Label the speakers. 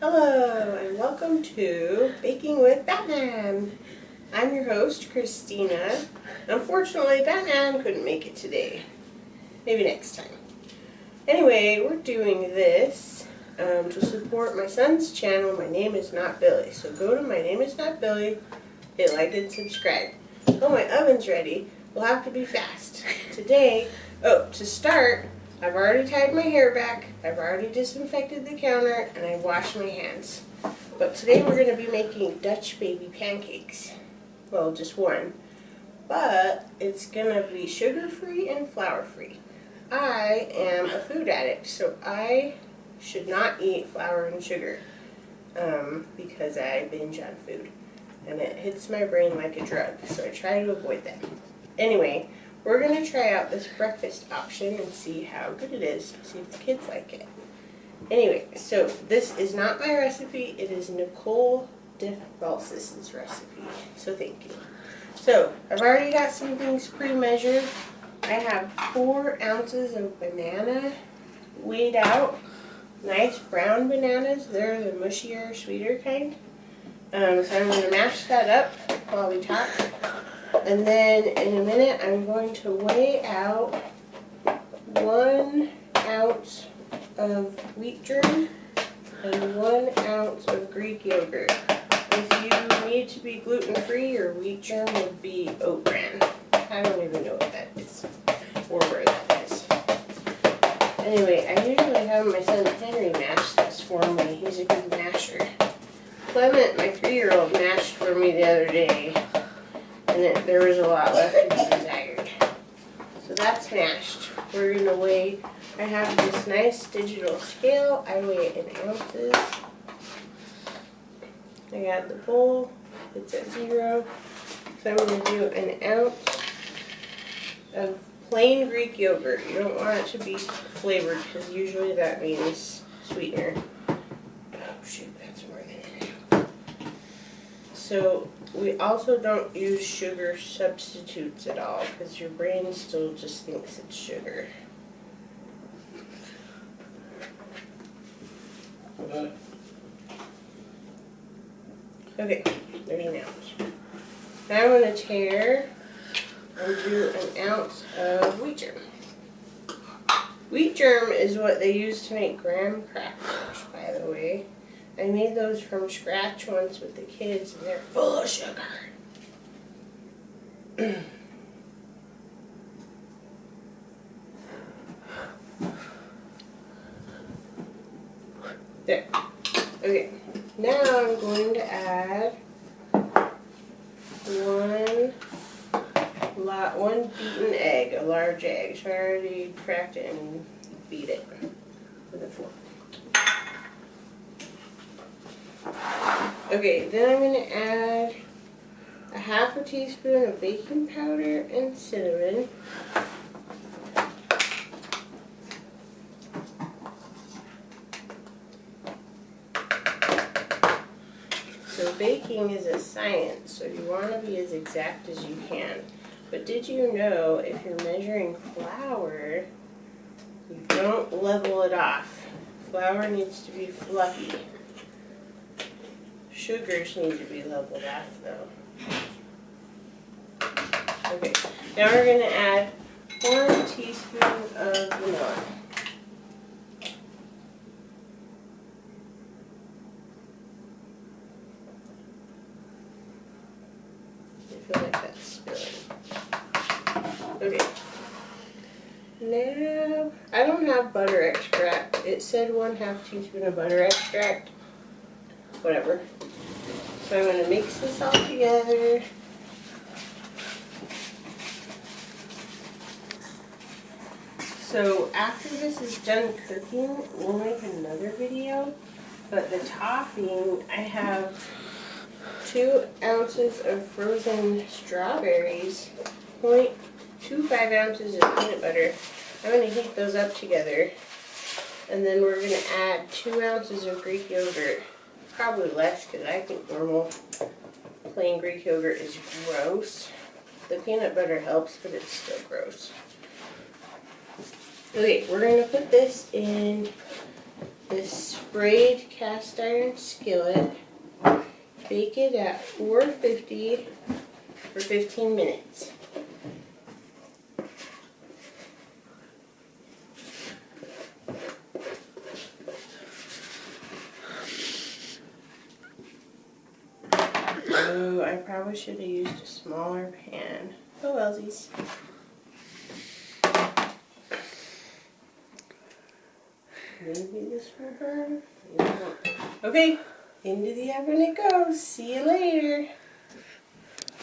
Speaker 1: Hello and welcome to Baking with Batman. I'm your host, Christina. Unfortunately, Batman couldn't make it today. Maybe next time. Anyway, we're doing this to support my son's channel, My Name Is Not Billy. So go to My Name Is Not Billy, hit like and subscribe. Oh, my oven's ready. We'll have to be fast. Today, to start, I've already tied my hair back, I've already disinfected the counter, and I washed my hands. But today we're going to be making Dutch baby pancakes. Well, just one. But it's going to be sugar-free and flour-free. I am a food addict, so I should not eat flour and sugar because I binge on food. And it hits my brain like a drug, so I try to avoid that. Anyway, we're going to try out this breakfast option and see how good it is, see if the kids like it. Anyway, so this is not my recipe, it is Nicole DeFalsis' recipe, so thank you. So, I've already got some things pre-measured. I have 4 ounces of banana weighed out, nice brown bananas, they're the mushier, sweeter kind. So I'm going to mash that up while we talk. And then in a minute I'm going to weigh out 1 ounce of wheat germ and 1 ounce of Greek yogurt. If you need to be gluten-free, your wheat germ would be oat bran. I don't even know what that is or where that is. Anyway, I usually have my son Henry mash this for me. He's a good masher. Clement, my 3-year-old, mashed for me the other day. And there was a lot left to be desired. So that's mashed. We're going to weigh, I have this nice digital scale. I weigh it in ounces. I got the bowl. It's at 0. So I'm going to do an ounce of plain Greek yogurt. You don't want it to be flavored because usually that means sweetener. Oh shoot, that's more than it. So we also don't use sugar substitutes at all because your brain still just thinks it's sugar. Okay, there's an ounce. Now I'm going to tare and do an ounce of wheat germ. Wheat germ is what they use to make graham crackers, by the way. I made those from scratch once with the kids, and they're full of sugar. There. Okay. Now I'm going to add one beaten egg, a large egg. So I already cracked it and beat it with a fork. Okay, then I'm going to add a ½ teaspoon of baking powder and cinnamon. So baking is a science, so you want to be as exact as you can. But did you know if you're measuring flour, you don't level it off. Flour needs to be fluffy. Sugars need to be leveled off though. Okay, now we're going to add 1 teaspoon of vanilla. I feel like that's spilling. Okay. Now, I don't have butter extract. It said 1/2 teaspoon of butter extract. Whatever. So I'm going to mix this all together. So after this is done cooking, we'll make another video. But the topping, I have 2 ounces of frozen strawberries, 0.25 ounces of peanut butter. I'm going to heat those up together. And then we're going to add 2 ounces of Greek yogurt. Probably less because I think normal plain Greek yogurt is gross. The peanut butter helps, but it's still gross. Okay, we're going to put this in this sprayed cast iron skillet. Bake it at 450 for 15 minutes. Oh, I probably should have used a smaller pan. Oh, wellsies. Maybe this will burn. Maybe not. Okay, into the oven it goes. See you later.